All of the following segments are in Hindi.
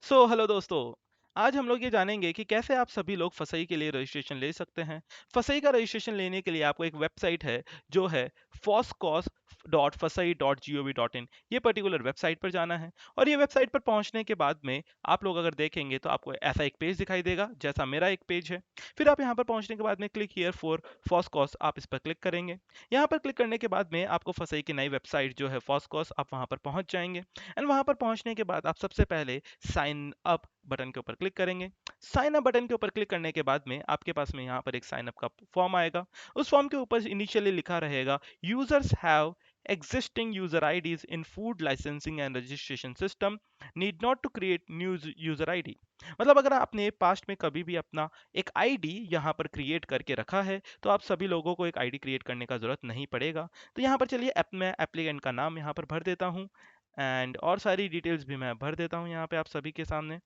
हेलो दोस्तों। आज हम लोग ये जानेंगे कि कैसे आप सभी लोग फसई के लिए रजिस्ट्रेशन ले सकते हैं। फसई का रजिस्ट्रेशन लेने के लिए आपको एक वेबसाइट है जो है foscos.fasai.gov.in। ये पर्टिकुलर वेबसाइट पर जाना है और ये वेबसाइट पर पहुंचने के बाद में आप लोग अगर देखेंगे तो आपको ऐसा एक पेज दिखाई देगा जैसा मेरा एक पेज है। फिर आप यहाँ पर पहुंचने के बाद में क्लिक हियर फॉर फॉसकॉस आप इस पर क्लिक करेंगे। यहाँ पर क्लिक करने के बाद में आपको फसई की नई वेबसाइट जो है फॉसकॉस आप वहाँ पर पहुंच जाएंगे। एंड वहाँ पर पहुंचने के बाद आप सबसे पहले साइन अप बटन के ऊपर क्लिक करेंगे। साइन अप बटन के ऊपर क्लिक करने के बाद में आपके पास में यहाँ पर एक साइन अप का फॉर्म आएगा। उस फॉर्म के ऊपर इनिशियली लिखा रहेगा users have existing user IDs in food licensing and registration system need not to create new user ID। मतलब अगर आपने पास्ट में कभी भी अपना एक आईडी यहाँ पर क्रिएट करके रखा है तो आप सभी लोगों को एक आईडी क्रिएट करने का जरूरत नहीं पड़ेगा। तो यहाँ पर चलिए मैं एप्लीकेंट का नाम यहाँ पर भर देता हूँ एंड और सारी डिटेल्स भी मैं भर देता हूँ यहाँ पे आप सभी के सामने।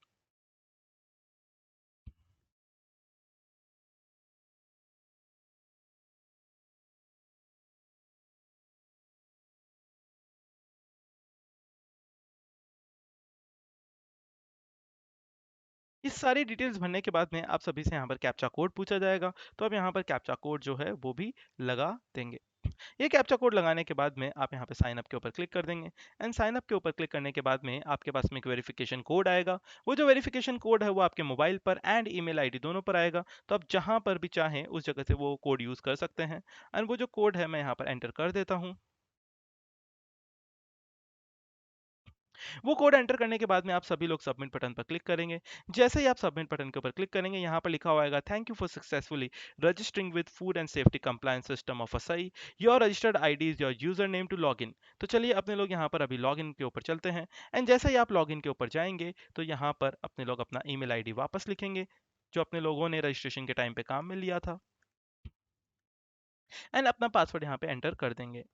इस सारी डिटेल्स भरने के बाद में आप सभी से यहाँ पर कैप्चा कोड पूछा जाएगा तो आप यहाँ पर कैप्चा कोड जो है वो भी लगा देंगे। ये कैप्चा कोड लगाने के बाद में आप यहाँ पे साइन अप के ऊपर क्लिक कर देंगे। एंड साइन अप के ऊपर क्लिक करने के बाद में आपके पास में एक वेरिफिकेशन कोड आएगा। वो जो वेरिफिकेशन कोड है वो आपके मोबाइल पर एंड ईमेल आईडी दोनों पर आएगा। तो आप जहाँ पर भी चाहें उस जगह से वो कोड यूज़ कर सकते हैं। एंड वो जो कोड है मैं यहाँ पर एंटर कर देता हूँ। वो कोड एंटर करने के बाद में आप सभी लोग सबमिट बटन पर क्लिक करेंगे। जैसे ही आप सबमिट बटन के ऊपर क्लिक करेंगे यहाँ पर लिखा हुआ आएगा thank you for successfully registering with food and safety compliance system of असई your registered ID is your user name to log in. तो चलिए अपने लोग यहाँ पर अभी लॉग इन के ऊपर चलते हैं। एंड जैसे ही आप लॉग इन के ऊपर जाएंगे तो यहाँ पर अपने लोग अपना ईमेल आईडी वापस लिखेंगे जो अपने लोगों ने रजिस्ट्रेशन के टाइम पे काम में लिया था। एंड अपना पासवर्ड यहाँ पे एंटर कर देंगे।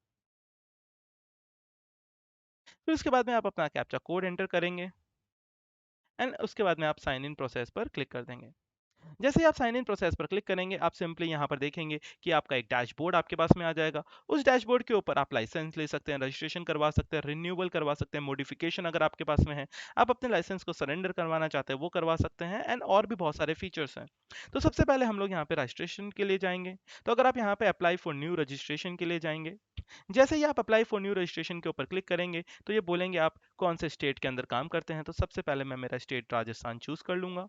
फिर उसके बाद में आप अपना कैप्चा कोड एंटर करेंगे। एंड उसके बाद में आप साइन इन प्रोसेस पर क्लिक कर देंगे। जैसे ही आप साइन इन प्रोसेस पर क्लिक करेंगे आप सिंपली यहाँ पर देखेंगे कि आपका एक डैशबोर्ड आपके पास में आ जाएगा। उस डैशबोर्ड के ऊपर आप लाइसेंस ले सकते हैं, रजिस्ट्रेशन करवा सकते हैं, रिन्यूअल करवा सकते हैं, मॉडिफिकेशन अगर आपके पास में है, आप अपने लाइसेंस को सरेंडर करवाना चाहते हैं वो करवा सकते हैं। एंड और भी बहुत सारे फीचर्स हैं। तो सबसे पहले हम लोग यहाँ पे रजिस्ट्रेशन के लिए जाएंगे। तो अगर आप यहाँ पे अप्लाई फॉर न्यू रजिस्ट्रेशन के लिए जाएंगे, जैसे ही आप अप्लाई फॉर न्यू रजिस्ट्रेशन के ऊपर क्लिक करेंगे तो ये बोलेंगे आप कौन से स्टेट के अंदर काम करते हैं। तो सबसे पहले मैं मेरा स्टेट राजस्थान चूज कर लूंगा।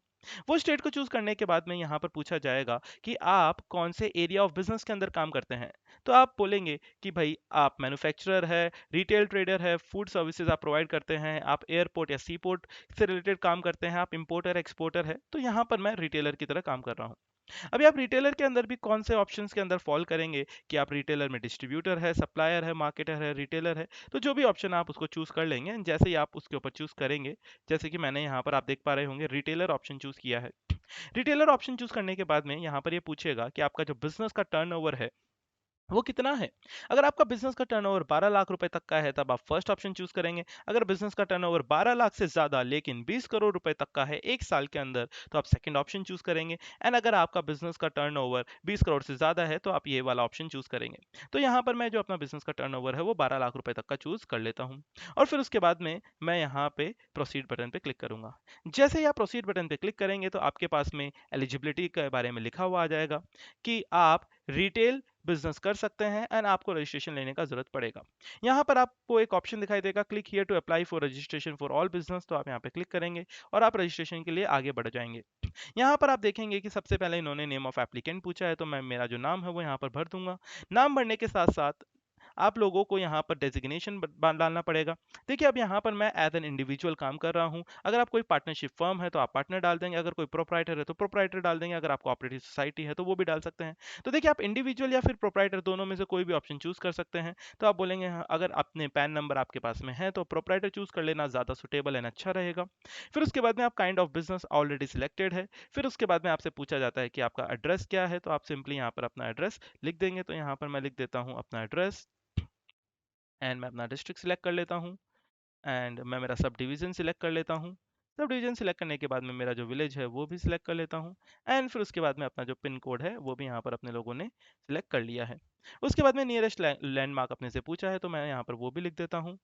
वो स्टेट को चूज करने के बाद में यहाँ पर पूछा जाएगा कि आप कौन से एरिया ऑफ बिजनेस के अंदर काम करते हैं। तो आप बोलेंगे कि भाई आप मैन्युफैक्चरर है, रिटेल ट्रेडर है, फूड सर्विसेज आप प्रोवाइड करते हैं, आप एयरपोर्ट या सी पोर्ट से रिलेटेड काम करते हैं, आप इंपोर्टर एक्सपोर्टर है। तो यहाँ पर मैं रिटेलर की तरह काम कर रहा हूँ। अभी आप रिटेलर के अंदर भी कौन से ऑप्शंस के अंदर फॉल करेंगे कि आप रिटेलर में डिस्ट्रीब्यूटर है, सप्लायर है, मार्केटर है, रिटेलर है। तो जो भी ऑप्शन आप उसको चूज कर लेंगे। जैसे ही आप उसके ऊपर चूज करेंगे, जैसे कि मैंने यहाँ पर आप देख पा रहे होंगे रिटेलर ऑप्शन चूज किया है। रिटेलर ऑप्शन चूज करने के बाद में यहाँ पर ये पूछेगा कि आपका जो बिजनेस का टर्नओवर है वो कितना है। अगर आपका बिजनेस का टर्नओवर 12 लाख रुपए तक का है तब आप फर्स्ट ऑप्शन चूज करेंगे। अगर बिजनेस का टर्नओवर 12 लाख से ज्यादा लेकिन 20 करोड़ रुपए तक का है एक साल के अंदर तो आप सेकंड ऑप्शन चूज करेंगे। एंड अगर आपका बिजनेस का टर्नओवर 20 करोड़ से ज्यादा है तो आप ये वाला ऑप्शन चूज करेंगे। तो यहाँ पर मैं जो अपना बिजनेस का टर्नओवर है वो 12 लाख रुपए तक का चूज कर लेता हूँ। और फिर उसके बाद में मैं यहाँ पे प्रोसीड बटन पे क्लिक करूंगा। जैसे ही आप प्रोसीड बटन पे क्लिक करेंगे तो आपके पास में एलिजिबिलिटी के बारे में लिखा हुआ आ जाएगा कि आप रिटेल बिजनेस कर सकते हैं एंड आपको रजिस्ट्रेशन लेने का जरूरत पड़ेगा। यहाँ पर आपको एक ऑप्शन दिखाई देगा click here to apply for registration for all business. तो आप यहाँ पे क्लिक करेंगे और आप रजिस्ट्रेशन के लिए आगे बढ़ जाएंगे। यहाँ पर आप देखेंगे कि सबसे पहले इन्होंने नेम ऑफ एप्लीकेंट पूछा है तो मैं मेरा जो नाम है वो यहाँ पर भर दूंगा। नाम भरने के साथ साथ आप लोगों को यहाँ पर डेजिग्नेशन डालना पड़ेगा। देखिए अब यहाँ पर मैं एज एन इंडिविजुअल काम कर रहा हूँ। अगर आप कोई पार्टनरशिप फर्म है तो आप पार्टनर डाल देंगे, अगर कोई प्रोप्राइटर है तो प्रोप्राइटर डाल देंगे, अगर आप कोऑपरेटिव सोसाइटी है तो वो भी डाल सकते हैं। तो देखिए आप इंडिविजुअल या फिर प्रोप्राइटर दोनों में से कोई भी ऑप्शन चूज कर सकते हैं। तो आप बोलेंगे हाँ, अगर अपने पैन नंबर आपके पास में है तो प्रोप्राइटर चूज कर लेना ज़्यादा सुटेबल एंड अच्छा रहेगा। फिर उसके बाद में आप kind of business already selected है। फिर उसके बाद में आपसे पूछा जाता है कि आपका एड्रेस क्या है तो आप सिंपली यहाँ पर अपना एड्रेस लिख देंगे। तो यहाँ पर मैं लिख देता हूँ अपना एड्रेस एंड मैं अपना डिस्ट्रिक्ट सिलेक्ट कर लेता हूँ। एंड मैं मेरा सब डिवीज़न सिलेक्ट कर लेता हूँ। सब डिवीज़न सिलेक्ट करने के बाद में मेरा जो विलेज है वो भी सिलेक्ट कर लेता हूँ। एंड फिर उसके बाद में अपना जो पिन कोड है वो भी यहाँ पर अपने लोगों ने सिलेक्ट कर लिया है। उसके बाद में नियरेस्ट लैंडमार्क अपने से पूछा है तो मैं यहाँ पर वो भी लिख देता हूँ।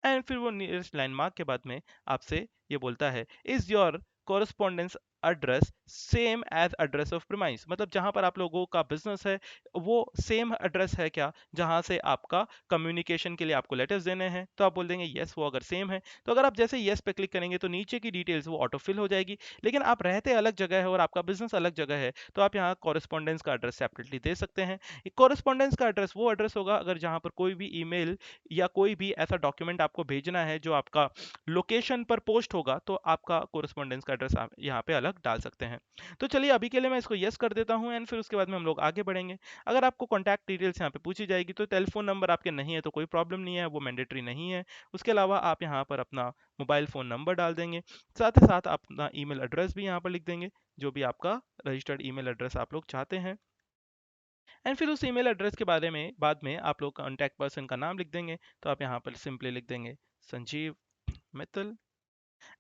एंड फिर वो नियरेस्ट लैंडमार्क के बाद में आपसे ये बोलता है is your correspondence address same as address of premise, मतलब जहां पर आप लोगों का बिजनेस है वो सेम एड्रेस है क्या जहां से आपका कम्युनिकेशन के लिए आपको लेटर्स देने हैं। तो आप बोल देंगे यस, वो अगर सेम है तो अगर आप जैसे यस पे क्लिक करेंगे तो नीचे की डिटेल्स वो ऑटो फिल हो जाएगी। लेकिन आप रहते अलग जगह है और आपका बिजनेस अलग जगह है तो आप यहाँ कॉरेस्पॉन्डेंस का एड्रेस सेपरेटली दे सकते हैं। कॉरेस्पॉन्डेंस का एड्रेस वो एड्रेस होगा अगर जहां पर कोई भी ईमेल या कोई भी ऐसा डॉक्यूमेंट आपको भेजना है जो आपका लोकेशन पर पोस्ट होगा तो आपका कोरेस्पॉन्डेंस का एड्रेस आप यहाँ पे अलग डाल सकते हैं। तो चलिए अभी के लिए मैं इसको यस कर देता हूँ एंड फिर उसके बाद में हम लोग आगे बढ़ेंगे। अगर आपको कॉन्टैक्ट डिटेल्स यहाँ पे पूछी जाएगी तो टेलीफोन नंबर आपके नहीं है तो कोई प्रॉब्लम नहीं है, वो मैंडेटरी नहीं है। उसके अलावा आप यहाँ पर अपना मोबाइल फ़ोन नंबर डाल देंगे, साथ ही साथ अपना ईमेल एड्रेस भी यहाँ पर लिख देंगे, जो भी आपका रजिस्टर्ड ईमेल एड्रेस आप लोग चाहते हैं। एंड फिर उस ईमेल एड्रेस के बारे में बाद में आप लोग कॉन्टैक्ट पर्सन का नाम लिख देंगे। तो आप यहाँ पर सिंपली लिख देंगे संजीव मित्तल।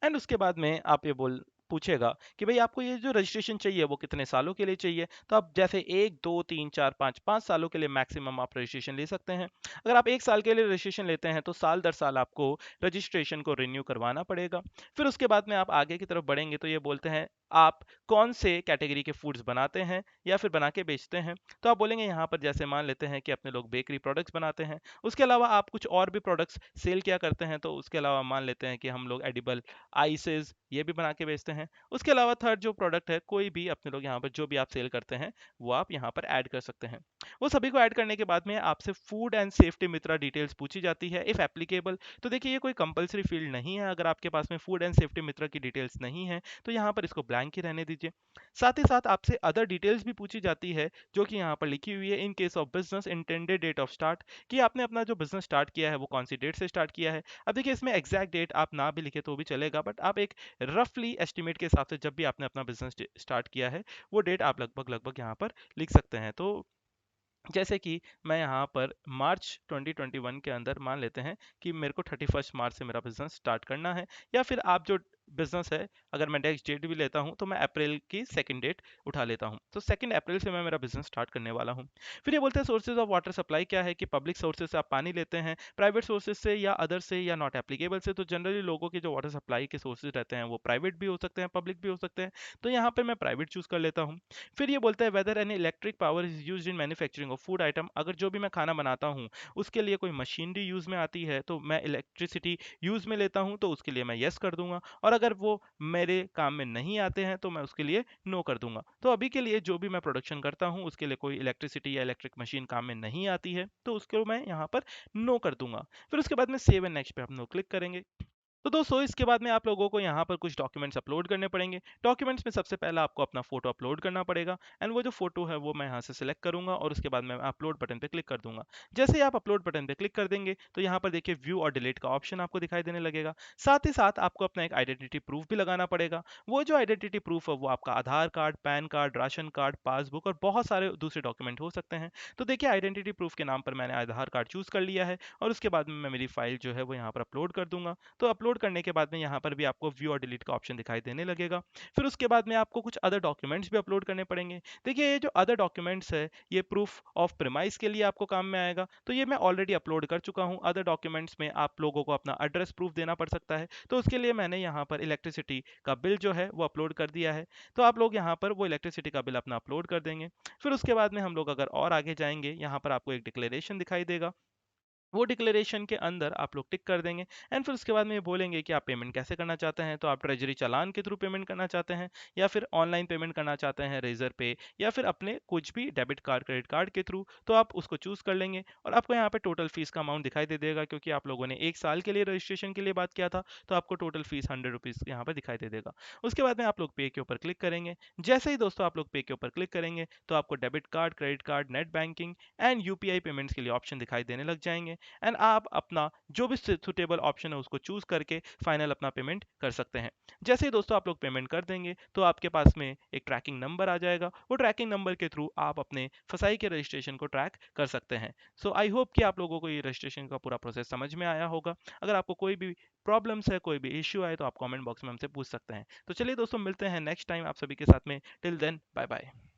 एंड उसके बाद में आप ये बोल पूछेगा कि भाई आपको ये जो रजिस्ट्रेशन चाहिए वो कितने सालों के लिए चाहिए। तो आप जैसे 1 2 3 4 5 5 सालों के लिए मैक्सिमम आप रजिस्ट्रेशन ले सकते हैं। अगर आप 1 साल के लिए रजिस्ट्रेशन लेते हैं तो साल दर साल आपको रजिस्ट्रेशन को रिन्यू करवाना पड़ेगा। फिर उसके बाद में आप आगे की तरफ बढ़ेंगे तो ये बोलते हैं आप कौन से कैटेगरी के फूड्स बनाते हैं या फिर बना के बेचते हैं। तो आप बोलेंगे यहाँ पर जैसे मान लेते हैं कि अपने लोग बेकरी प्रोडक्ट्स बनाते हैं, उसके अलावा आप कुछ और भी प्रोडक्ट्स सेल किया करते हैं तो उसके अलावा मान लेते हैं कि हम लोग एडिबल आइसेस ये भी बना के बेचते हैं। उसके अलावा थर्ड जो प्रोडक्ट है कोई भी अपने लोग यहाँ पर जो भी आप सेल करते हैं वो आप यहाँ पर ऐड कर सकते हैं। वो सभी को ऐड करने के बाद में आपसे food and safety Mitra details पूछी जाती है इफ एप्लीकेबल। तो देखिए ये कोई कंपलसरी फील्ड नहीं है, अगर आपके पास में फूड एंड सेफ्टी मित्रा की डिटेल्स नहीं है तो यहाँ पर इसको ब्लैंक ही रहने दीजिए। साथ ही साथ आपसे अदर डिटेल्स भी पूछी जाती है जो कि यहाँ पर लिखी हुई है in case of business intended date of start, कि आपने अपना जो बिजनेस स्टार्ट किया है वो कौन सी डेट से स्टार्ट किया है। अब देखिए इसमें एग्जैक्ट डेट आप ना भी लिखे तो भी चलेगा, बट आप एक रफली एस्टिमेट के हिसाब से जब भी आपने अपना बिजनेस स्टार्ट किया है वो डेट आप लगभग लगभग यहाँ पर लिख सकते हैं। तो जैसे कि मैं यहाँ पर मार्च 2021 के अंदर मान लेते हैं कि मेरे को 31 मार्च से मेरा बिजनेस स्टार्ट करना है, या फिर आप जो बिजनेस है अगर मैं नेक्स्ट डेट भी लेता हूँ तो मैं अप्रैल की सेकंड डेट उठा लेता हूँ, तो 2 अप्रैल से मैं मेरा बिजनेस स्टार्ट करने वाला हूँ। फिर ये बोलते हैं सोर्सेज ऑफ वाटर सप्लाई क्या है, कि पब्लिक सोर्सेज से आप पानी लेते हैं, प्राइवेट सोर्सेज से या अदर से या नॉट एप्लीकेबल से। तो जनरली लोगों के जो वाटर सप्लाई के सोर्सेज रहते हैं वो प्राइवेट भी हो सकते हैं पब्लिक भी हो सकते हैं, तो यहाँ पर मैं प्राइवेट चूज कर लेता हूँ। फिर ये बोलता है whether any electric power is used in manufacturing of food item, अगर जो भी मैं खाना बनाता हूँ उसके लिए कोई मशीनरी यूज में आती है तो मैं इलेक्ट्रिसिटी यूज में लेता हूँ तो उसके लिए मैं यस कर दूंगा, और अगर वो मेरे काम में नहीं आते हैं तो मैं उसके लिए नो कर दूंगा। तो अभी के लिए जो भी मैं प्रोडक्शन करता हूँ उसके लिए कोई इलेक्ट्रिसिटी या इलेक्ट्रिक मशीन काम में नहीं आती है तो उसको मैं यहाँ पर नो कर दूंगा। फिर उसके बाद में सेव एंड नेक्स्ट पे हम लोग क्लिक करेंगे। तो दोस्तों इसके बाद में आप लोगों को यहाँ पर कुछ डॉक्यूमेंट्स अपलोड करने पड़ेंगे। डॉक्यूमेंट्स में सबसे पहला आपको अपना फोटो अपलोड करना पड़ेगा, एंड वो जो फोटो है वो मैं यहाँ से सिलेक्ट करूंगा और उसके बाद मैं अपलोड बटन पे क्लिक कर दूंगा। जैसे ही आप अपलोड बटन पे क्लिक कर देंगे तो यहाँ पर देखिए व्यू और डिलीट का ऑप्शन आपको दिखाई देने लगेगा। साथ ही साथ आपको अपना एक आइडेंटिटी प्रूफ भी लगाना पड़ेगा। वो जो आइडेंटिटी प्रूफ है वो आपका Aadhaar card, PAN card, ration card, passbook और बहुत सारे दूसरे डॉक्यूमेंट हो सकते हैं। तो देखिए आइडेंटिटी प्रूफ के नाम पर मैंने आधार कार्ड चूज कर लिया है और उसके बाद में मैं मेरी फाइल जो है वो यहाँ पर अपलोड कर दूंगा। तो अपलोड करने के बाद में यहाँ पर भी आपको व्यू और डिलीट का ऑप्शन दिखाई देने लगेगा। फिर उसके बाद में आपको कुछ अदर डॉक्यूमेंट्स भी अपलोड करने पड़ेंगे। देखिए ये जो अदर डॉक्यूमेंट्स है ये प्रूफ ऑफ प्रीमाइस के लिए आपको काम में आएगा, तो ये मैं ऑलरेडी अपलोड कर चुका हूँ। अदर डॉक्यूमेंट्स में आप लोगों को अपना एड्रेस प्रूफ देना पड़ सकता है, तो उसके लिए मैंने यहाँ पर इलेक्ट्रिसिटी का बिल जो है वो अपलोड कर दिया है। तो आप लोग यहाँ पर वो इलेक्ट्रिसिटी का बिल अपना अपलोड कर देंगे। फिर उसके बाद में हम लोग अगर और आगे जाएंगे यहाँ पर आपको एक डिक्लेरेशन दिखाई देगा, वो डिक्लेरेशन के अंदर आप लोग टिक कर देंगे। एंड फिर उसके बाद में ये बोलेंगे कि आप पेमेंट कैसे करना चाहते हैं, तो आप ट्रेजरी चालान के थ्रू पेमेंट करना चाहते हैं या फिर ऑनलाइन पेमेंट करना चाहते हैं रेजर पे, या फिर अपने कुछ भी डेबिट कार्ड क्रेडिट कार्ड के थ्रू, तो आप उसको चूज कर लेंगे। और आपको यहाँ पे टोटल फीस का अमाउंट दिखाई दे देगा, क्योंकि आप लोगों ने 1 साल के लिए रजिस्ट्रेशन के लिए बात किया था तो आपको टोटल फीस 100 रुपीज़ यहाँ पर दिखाई दे देगा। उसके बाद में आप लोग पे के ऊपर क्लिक करेंगे। जैसे ही दोस्तों आप लोग पे के ऊपर क्लिक करेंगे तो आपको debit card, credit card, net banking and UPI payments के लिए ऑप्शन दिखाई देने लग जाएंगे। एंड आप अपना जो भी सुटेबल ऑप्शन है उसको चूज करके फाइनल अपना पेमेंट कर सकते हैं। जैसे ही दोस्तों आप लोग पेमेंट कर देंगे तो आपके पास में एक ट्रैकिंग नंबर आ जाएगा, वो ट्रैकिंग नंबर के थ्रू आप अपने फसाई के रजिस्ट्रेशन को ट्रैक कर सकते हैं। सो आई होप कि आप लोगों को ये रजिस्ट्रेशन का पूरा प्रोसेस समझ में आया होगा। अगर आपको कोई भी प्रॉब्लम्स है, कोई भी इश्यू आए तो आप कमेंट बॉक्स में हमसे पूछ सकते हैं। तो चलिए दोस्तों मिलते हैं नेक्स्ट टाइम आप सभी के साथ में। Till then bye bye.